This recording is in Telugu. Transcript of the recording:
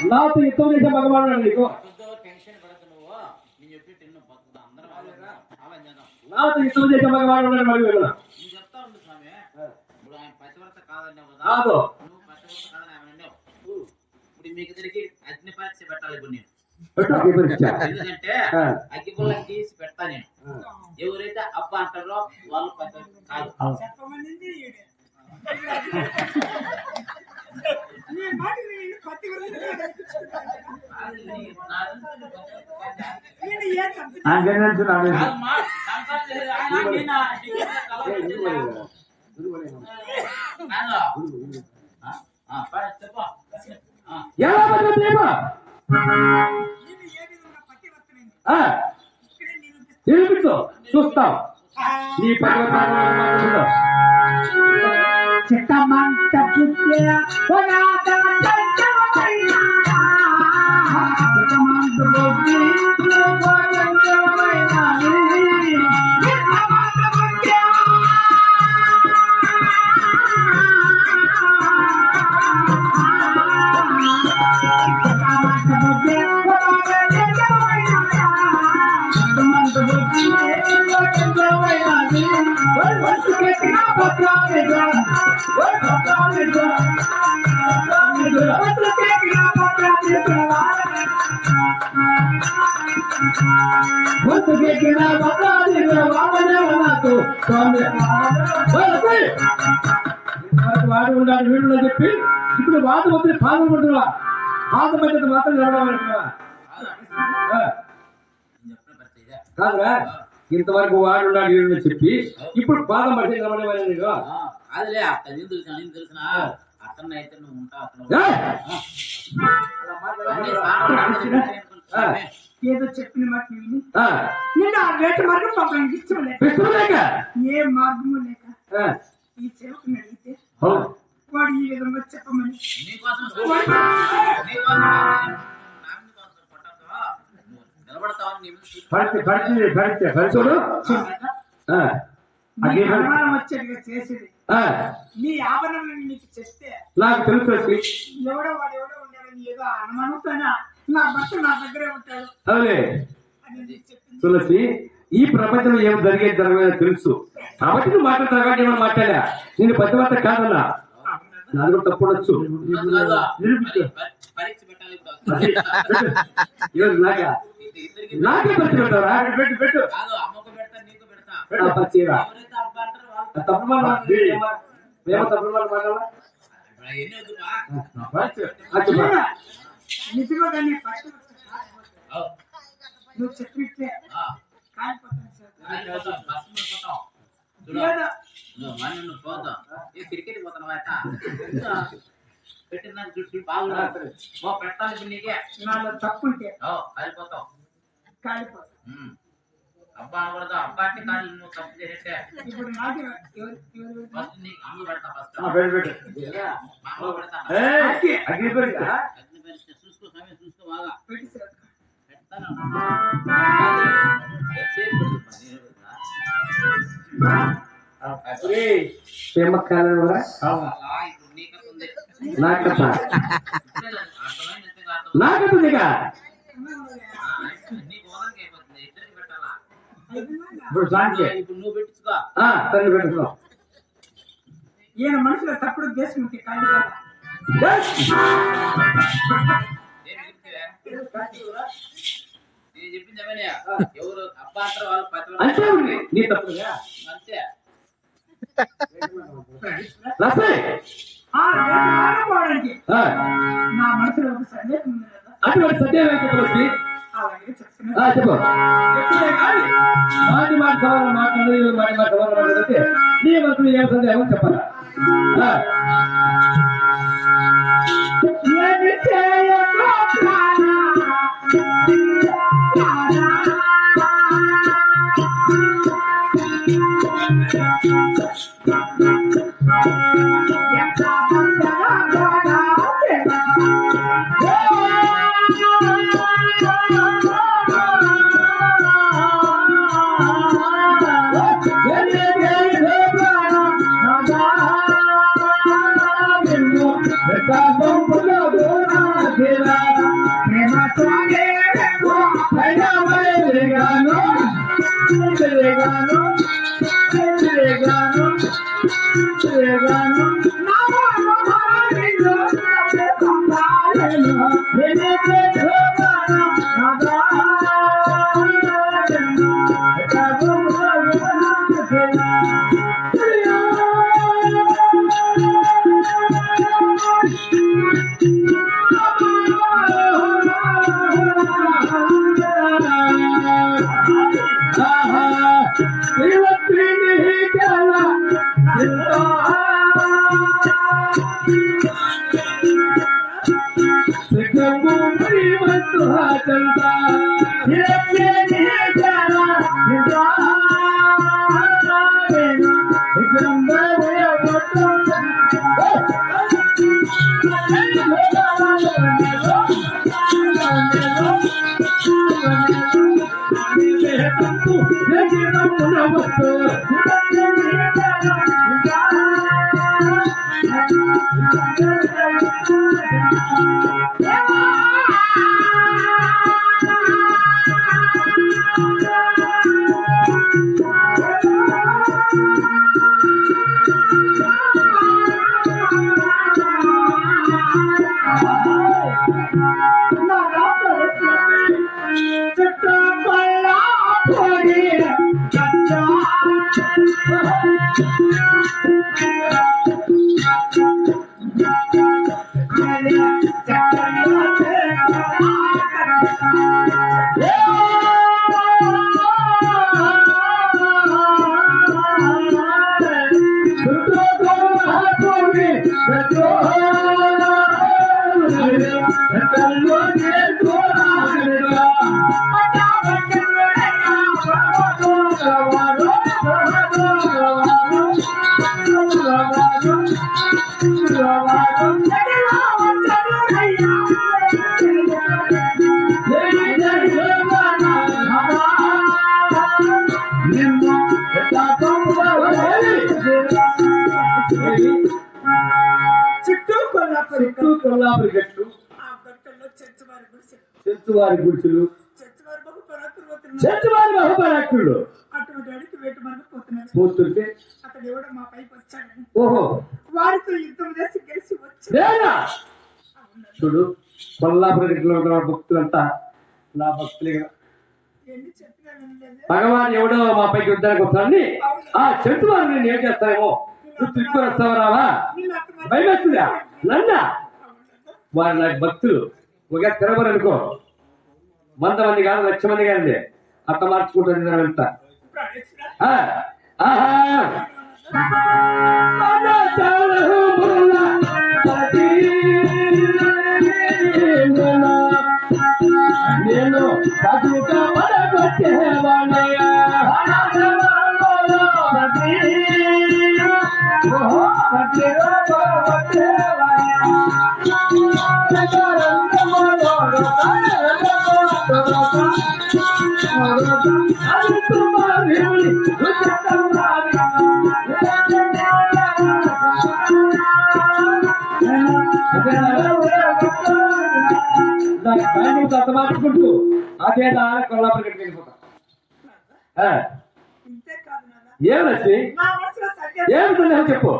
నాతో యుద్ధం చేసే భగవాను నీకు నాతో యుద్ధం చేసే భగవాను కాదు మీకు ఇద్దరికి అగ్ని పరీక్ష పెట్టాలి ఇప్పుడు నేను ఎందుకంటే అగ్గి పుల్ల తీసి పెడతా నేను ఎవరైతే అబ్బ అంటారో వాళ్ళు కాదు నిరూపించు చూస్తాం నీ చిత్తమంత వాడు ఉండాలి వీళ్ళు చెప్పి ఇప్పుడు వాడు వద్ద పాదం పడుతున్నా పాదం పడ్డది మాత్రం నిలబడాలనుకున్నా కాదురా ఇంతవరకు వాడు ఉండాలి వీళ్ళు చెప్పి ఇప్పుడు పాదం పడితే నిలబడేవాళ్ళు నీకు అదిలే అక్కడ తెలిసిన అతను అయితే నువ్వు ఉంటావు ఏదో చెప్పిన మాట విని నేను ఆ వేట మార్గం పాపం ఇష్టలేక ఏ మార్గము లేక ఈ సేవకుని అడిగితే వాడు ఈ విధంగా చెప్పమని వచ్చేట్టుగా చేసేది నీ ఆభరణం నీకు చేస్తే నాకు తెలుసు ఎవడో వాడు ఎవడో ఉండాలని ఏదో అనుమానంతోనా నా భర్త నా దగ్గరే ఉంటాడు అవునే తులసి ఈ ప్రపంచంలో ఏం జరిగేది జరగలేదు తెలుసు కాబట్టి నువ్వు మాట్లాడతావు కాబట్టి ఏమైనా మాట్లాడా నేను పతివర్త కాదన్నా నాది కూడా తప్పుడొచ్చు నాకే పచ్చి పెడతారా పెట్టు పెట్టు పచ్చిరా తప్పు తప్పు మాట్లాడాలా నిజంగా దాన్ని నువ్వు చెప్పితే క్రికెట్ పోతున్నావా పెట్టిన బాగా పెట్టాలి నీకే నాలో తప్పుంటే కాలిపోతావు కాలిపోతావు అబ్బా అనకూడదు అబ్బా అంటే కాదు నువ్వు తప్పు చేసేస్తే ఇప్పుడు నాకు ఫస్ట్ నీకు అమ్మ పెడతా ఫస్ట్ అమ్మ పెడతా అగ్ని పరీక్ష చూసుకో సమయం చూసుకో బాగా పెడతాను ఇప్పుడు నీకుంది నాకుందిగా నీకు ఓనర్కి అయిపోతుంది ఇద్దరికి పెట్టాలా ఇప్పుడు సాంఖ్య ఇప్పుడు నువ్వు పెట్టించుకో సరే పెట్టుకో ఈయన మనసులో తప్పుడు ఉద్దేశం ఉంటే కాదు నేను చెప్పింది ఏమన్నా ఎవరు అబ్బా అంటారు వాళ్ళు అంతే ఉంది నీ తప్పుగా అంతే నా మనసులో ఒక సందేహం ఉంది కదా అటువంటి సందేహం చెప్పి అలాగే చెప్తున్నా చెప్పు మాటి మాట సవాలు మాట్లాడదు మాటి మాట సవాలు మాట్లాడితే నీ మనసులో ఏ సందేహం చెప్పాలా చుట్టూ కొల్లాపురి గట్లు, చెంచువారి గుడిసెలు, చెంచువారి బహుపరాక్షులు అటువంటి అడిగి వేటు మనకు పోతున్నాడు. పోతుంటే అతడు ఎవడో మా పైకి వచ్చాడని ఓహో వారితో యుద్ధం చేసి గెలిచి వచ్చి లేదా చూడు, కొల్లాపురి గట్లో ఉన్న భక్తులంతా నా భక్తులే కదా. ఎన్ని చెప్పినా వినలేదు. భగవాన్ ఎవడో మా పైకి యుద్ధానికి వస్తాడని ఆ చెంచువారిని నేను ఏం చేస్తానేమో నువ్వు తిరుగుకొని వస్తావా రావా? భయమేస్తుందా నన్న? వారు నాకు భక్తులు ఒక తిరగరు అనుకో, 100 మంది కాదు 1,00,000 మంది కాదు, అట్ట మార్చుకుంటుంది అంత. నేను మార్చుకుంటూ అదే కొల్లాపురి గట్టికి వెళ్ళిపోతా. ఇంతే కాదు నాన్న. ఏం లక్ష్మి, నా మనసులో సందేహం ఏం సందేహం చెప్పు.